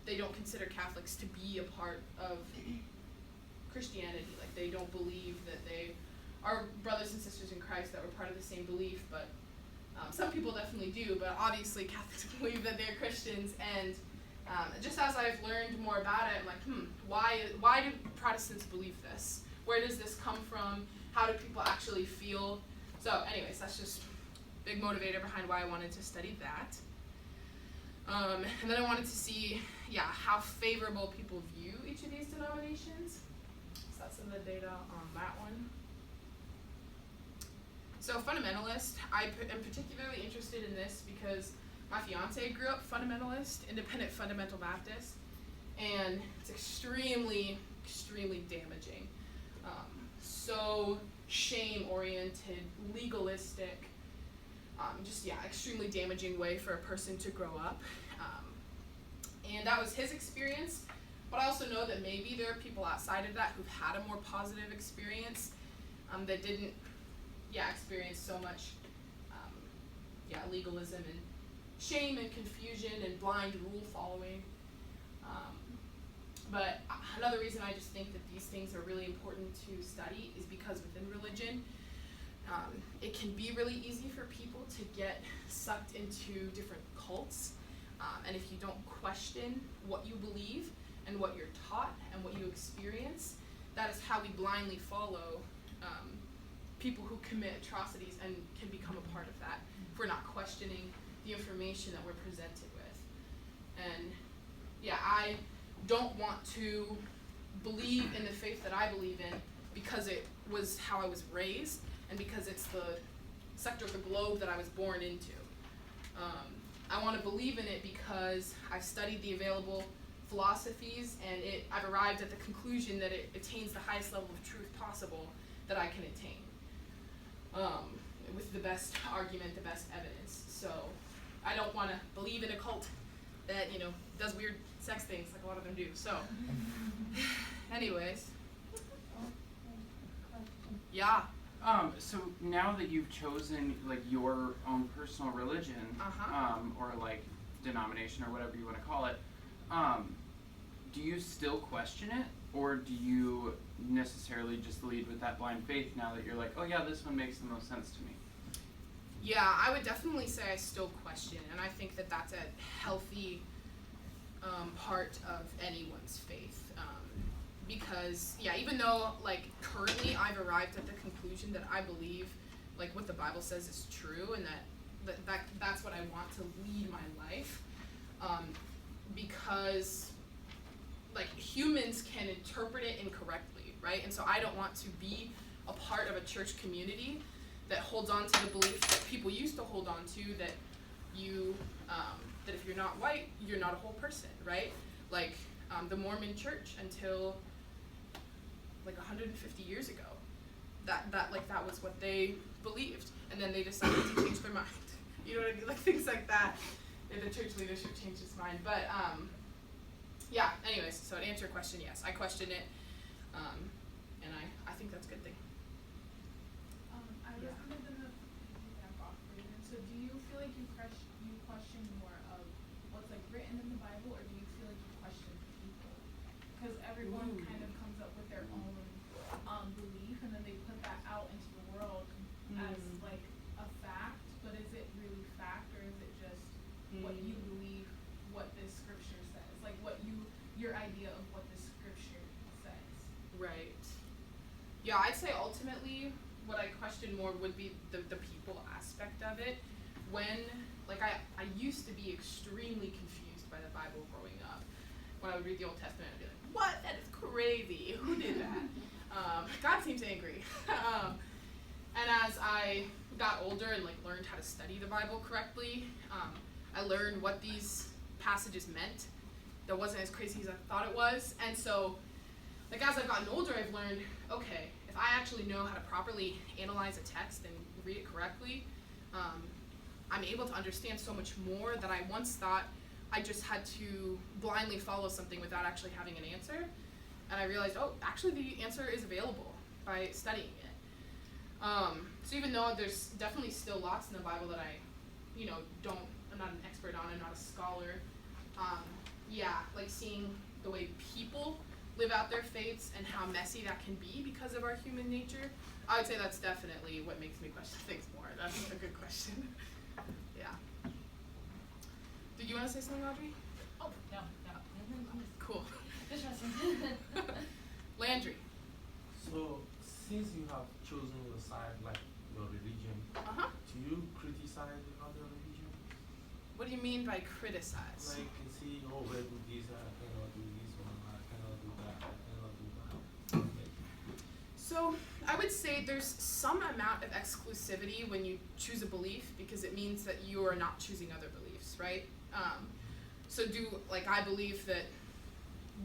they don't consider Catholics to be a part of Christianity. Like they don't believe that they are brothers and sisters in Christ that were part of the same belief, but some people definitely do, but obviously Catholics believe that they're Christians, and just as I've learned more about it, I'm like, why do Protestants believe this? Where does this come from? How do people actually feel? So anyways, that's just a big motivator behind why I wanted to study that. And then I wanted to see, how favorable people view each of these denominations. So that's some of the data on that one. So fundamentalist, I am particularly interested in this because my fiance grew up fundamentalist, independent fundamental Baptist, and it's extremely, extremely damaging. So shame-oriented, legalistic, extremely damaging way for a person to grow up. And that was his experience, but I also know that maybe there are people outside of that who've had a more positive experience that didn't experience so much legalism and shame and confusion and blind rule following. But another reason I just think that these things are really important to study is because within religion, it can be really easy for people to get sucked into different cults. And if you don't question what you believe and what you're taught and what you experience, that is how we blindly follow people who commit atrocities and can become a part of that if we're not questioning the information that we're presented with. And I don't want to believe in the faith that I believe in because it was how I was raised and because it's the sector of the globe that I was born into. I want to believe in it because I've studied the available philosophies and I've arrived at the conclusion that it attains the highest level of truth possible that I can attain. With the best argument, the best evidence. So I don't want to believe in a cult that, does weird sex things like a lot of them do. So anyways. Yeah. So now that you've chosen like your own personal religion, or like denomination or whatever you want to call it, do you still question it, or do you necessarily just lead with that blind faith now that you're like, oh yeah, this one makes the most sense to me? Yeah, I would definitely say I still question, and I think that that's a healthy part of anyone's faith. Because, even though, currently I've arrived at the conclusion that I believe, what the Bible says is true, and that's what I want to lead my life, because, humans can interpret it incorrectly, right? And so I don't want to be a part of a church community that holds on to the belief that people used to hold on to, that that if you're not white, you're not a whole person, right? like the Mormon Church until like 150 years ago. That was what they believed, and then they decided to change their mind. You know what I mean? Like things like that. And the church leadership changed its mind. But yeah. Anyways, so to answer your question, yes, I question it, and I think that's a good thing. I was kind of gonna back off for you. So do you feel like you question more of what's like written in the Bible, or do you feel like you question people? Because everyone kind of comes up with their own belief, and then they put that out into the world as like a fact. But is it really fact, or is it just what you believe, what this scripture says? Like your idea of what the scripture says. Right. Yeah, I'd say ultimately what I question more would be the people aspect of it. When, like I used to be extremely confused by the Bible growing up. When I would read the Old Testament, I'd be like, what? That is crazy. Who did that? God seems angry. And as I got older and like learned how to study the Bible correctly, I learned what these passages meant. That wasn't as crazy as I thought it was. And so, like as I've gotten older, I've learned, okay, if I actually know how to properly analyze a text and read it correctly, I'm able to understand so much more that I once thought I just had to blindly follow something without actually having an answer. And I realized, oh, actually the answer is available by studying it. So even though there's definitely still lots in the Bible that I'm not an expert on, I'm not a scholar, like seeing the way people live out their faiths and how messy that can be because of our human nature, I would say that's definitely what makes me question things more. That's a good question. Yeah. Did you want to say something, Audrey? Oh, no. Cool. Just resting. Landry. So, since you have chosen your side, like your religion, do you criticize other religions? What do you mean by criticize? Like, you see, oh, well, do this, I cannot do this one, I cannot do that, I cannot do that. Okay. So, I would say there's some amount of exclusivity when you choose a belief because it means that you are not choosing other beliefs, right? So I believe that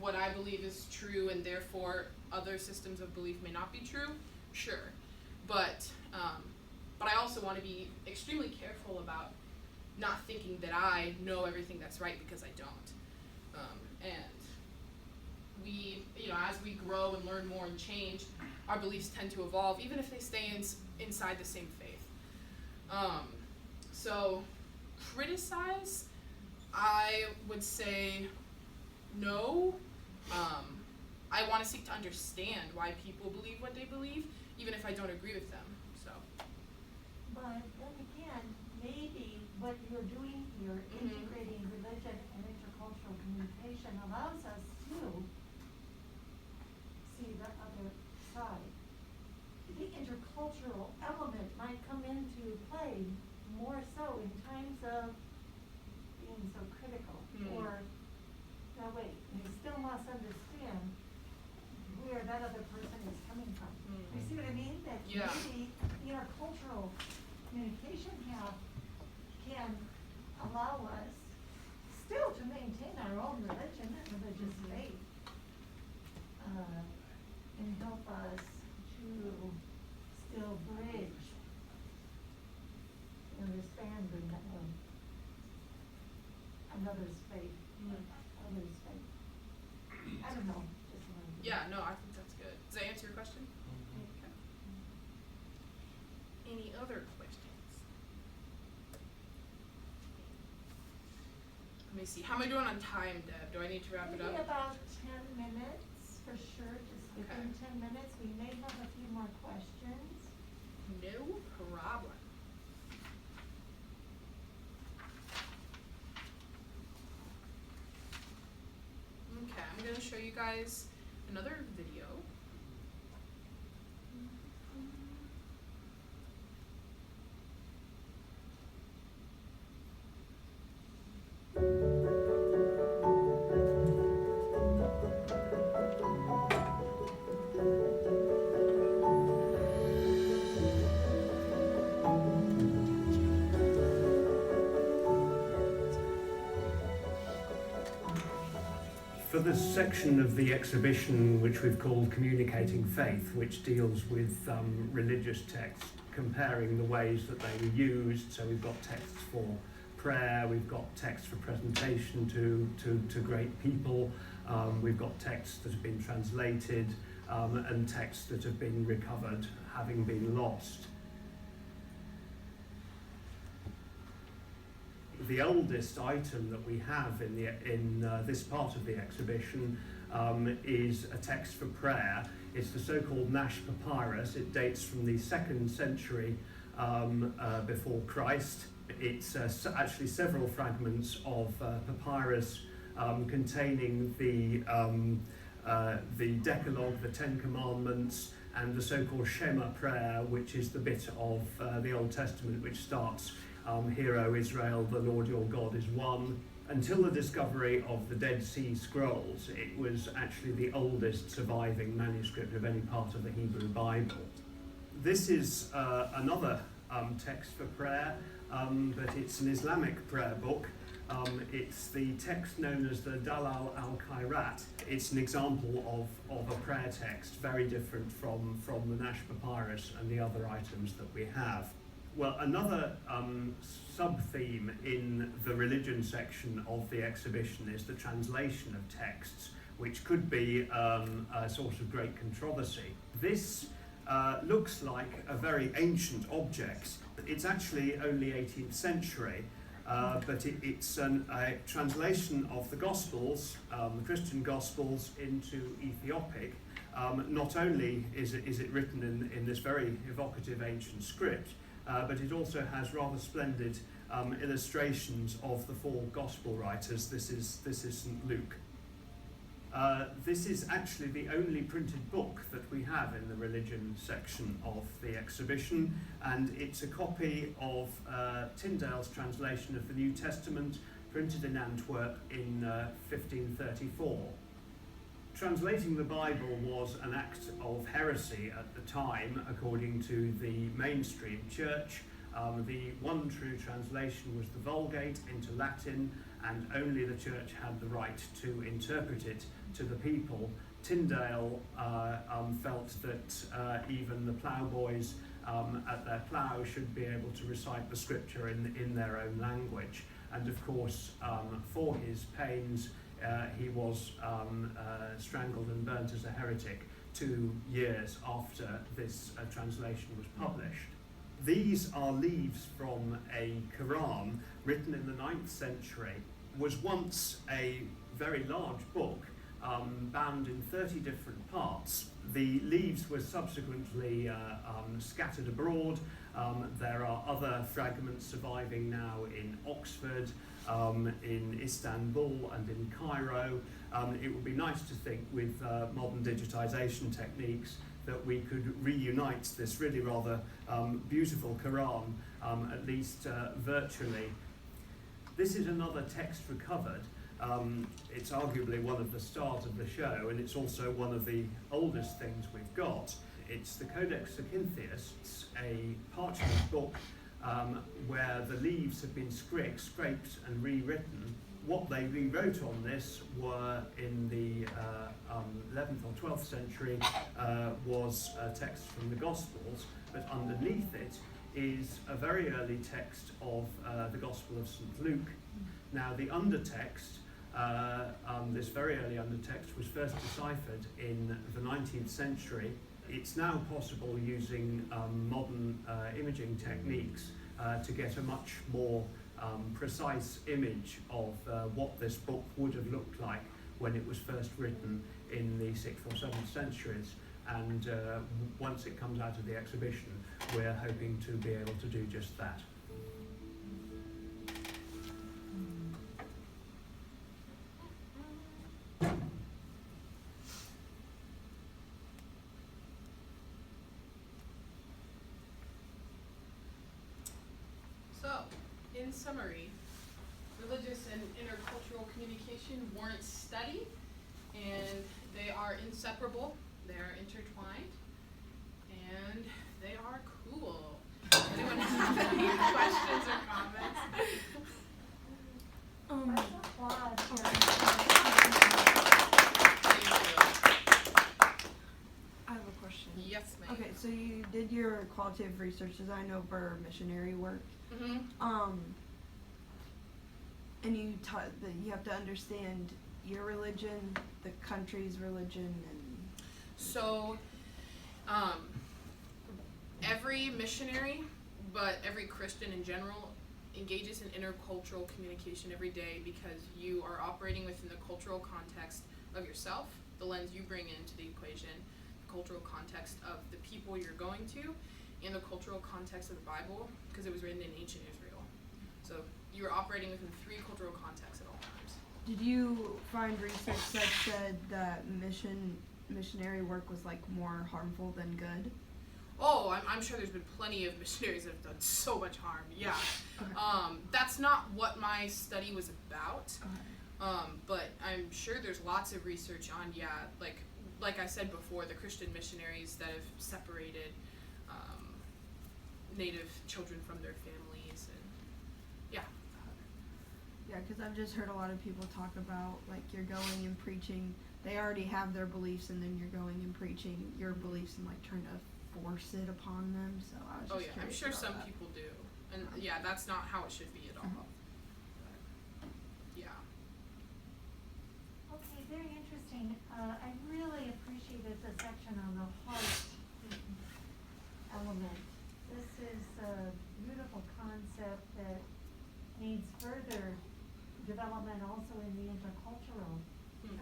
what I believe is true and therefore other systems of belief may not be true? Sure. But I also want to be extremely careful about not thinking that I know everything that's right because I don't. And we, as we grow and learn more and change, our beliefs tend to evolve, even if they stay inside the same faith. So, criticize, I would say no. I want to seek to understand why people believe what they believe, even if I don't agree with them. So. But then again, maybe what you're doing here, integrating religion and intercultural communication, allows us to see the other side. The intercultural element might come into play more so in times of being so critical, or no, wait, you still must understand where that other person is coming from. You see what I mean? That maybe intercultural communication can allow us still to maintain our own religion and religious faith, and help us to still bridge, understand another's faith, others' faith. I don't know. Just wanted to- Yeah, no, I think that's good. Does that answer your question? Okay. Any other questions? Let me see. How am I doing on time, Deb? Do I need to wrap it Maybe up? about 10 minutes, for sure, just within 10 minutes. We may have a few more questions. No problem. Okay, I'm going to show you guys another video. For the section of the exhibition which we've called Communicating Faith, which deals with religious texts, comparing the ways that they were used, so we've got texts for prayer, we've got texts for presentation to great people, we've got texts that have been translated, and texts that have been recovered, having been lost. The oldest item that we have in this part of the exhibition is a text for prayer. It's the so-called Nash Papyrus. It dates from the 2nd century before Christ. It's actually several fragments of papyrus containing the Decalogue, the Ten Commandments, and the so-called Shema prayer, which is the bit of the Old Testament which starts, "Hear, O Israel, the Lord your God is one." Until the discovery of the Dead Sea Scrolls, it was actually the oldest surviving manuscript of any part of the Hebrew Bible. This is another text for prayer, but it's an Islamic prayer book. It's the text known as the Dalal al-Khairat. It's an example of a prayer text, very different from the Nash Papyrus and the other items that we have. Well, another sub-theme in the religion section of the exhibition is the translation of texts, which could be a source of great controversy. This looks like a very ancient object. It's actually only 18th century, but it's a translation of the Gospels, the Christian Gospels, into Ethiopic. Not only is it written in this very evocative ancient script, but it also has rather splendid illustrations of the 4 Gospel writers. This is St. Luke. This is actually the only printed book that we have in the religion section of the exhibition, and it's a copy of Tyndale's translation of the New Testament, printed in Antwerp in 1534. Translating the Bible was an act of heresy at the time, according to the mainstream church. The one true translation was the Vulgate into Latin, and only the church had the right to interpret it to the people. Tyndale felt that even the ploughboys at their plough should be able to recite the scripture in their own language. And of course, for his pains, he was strangled and burnt as a heretic 2 years after this translation was published. These are leaves from a Quran written in the 9th century. Was once a very large book, bound in 30 different parts. The leaves were subsequently scattered abroad. There are other fragments surviving now in Oxford, in Istanbul and in Cairo. It would be nice to think with modern digitization techniques that we could reunite this really rather beautiful Quran, at least virtually. This is another text recovered. It's arguably one of the stars of the show, and it's also one of the oldest things we've got. It's the Codex Acinthius. It's a parchment book where the leaves have been scraped and rewritten. What they rewrote on this were in the 11th or 12th century was a text from the Gospels, but underneath it is a very early text of the Gospel of St. Luke. Now the undertext, this very early undertext, was first deciphered in the 19th century. It's now possible using modern imaging techniques to get a much more precise image of what this book would have looked like when it was first written in the 6th or 7th centuries. And once it comes out of the exhibition, we're hoping to be able to do just that. So, in summary, religious and intercultural communication warrant study, and they are inseparable, they are intertwined, and they are cool. Anyone have any questions or comments? so you did your qualitative research, as I know, for missionary work. Mm-hmm. And you taught that you have to understand your religion, the country's religion, and so every missionary, but every Christian in general, engages in intercultural communication every day because you are operating within the cultural context of yourself, the lens you bring into the equation, the cultural context of the people you're going to, and the cultural context of the Bible, because it was written in ancient Israel. So you're operating within 3 cultural contexts at all times. Did you find research that said that missionary work was like more harmful than good? Oh, I'm sure there's been plenty of missionaries that have done so much harm. Yeah. Okay. That's not what my study was about. Okay. But I'm sure there's lots of research on, like I said before, the Christian missionaries that have separated Native children from their families, and yeah. Yeah, because I've just heard a lot of people talk about, like, you're going and preaching, they already have their beliefs, and then you're going and preaching your beliefs and, like, trying to force it upon them, so I was just curious I'm sure about some that. people do, and yeah, that's not how it should be at all. Yeah. Okay, very interesting. I really appreciated the section on the heart element. This is a beautiful concept that needs further development also in the intercultural.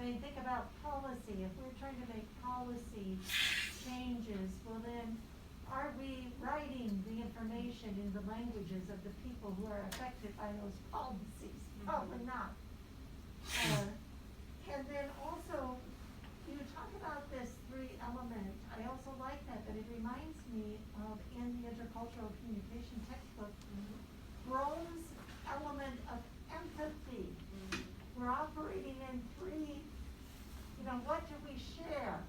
I mean, think about policy. If we're trying to make policy changes, well then, are we writing the information in the languages of the people who are affected by those policies? Probably not. And then also, you talk about this 3 element. I also like that, but it reminds me of in the intercultural communication textbook, Rome's element of empathy. We're operating in 3, what do we share?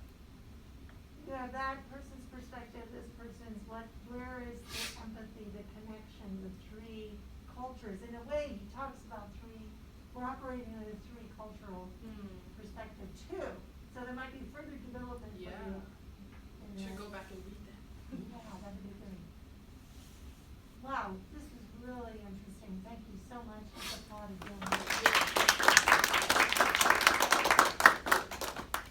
You have that person's perspective, this person's, where is the empathy, the connection, the 3 cultures? In a way, he talks about 3, we're operating in a 3 cultural perspective too. So there might be further development for you. Should go back and read that. Yeah, that'd be great. Wow, this was really interesting. Thank you so much. Let's applaud again.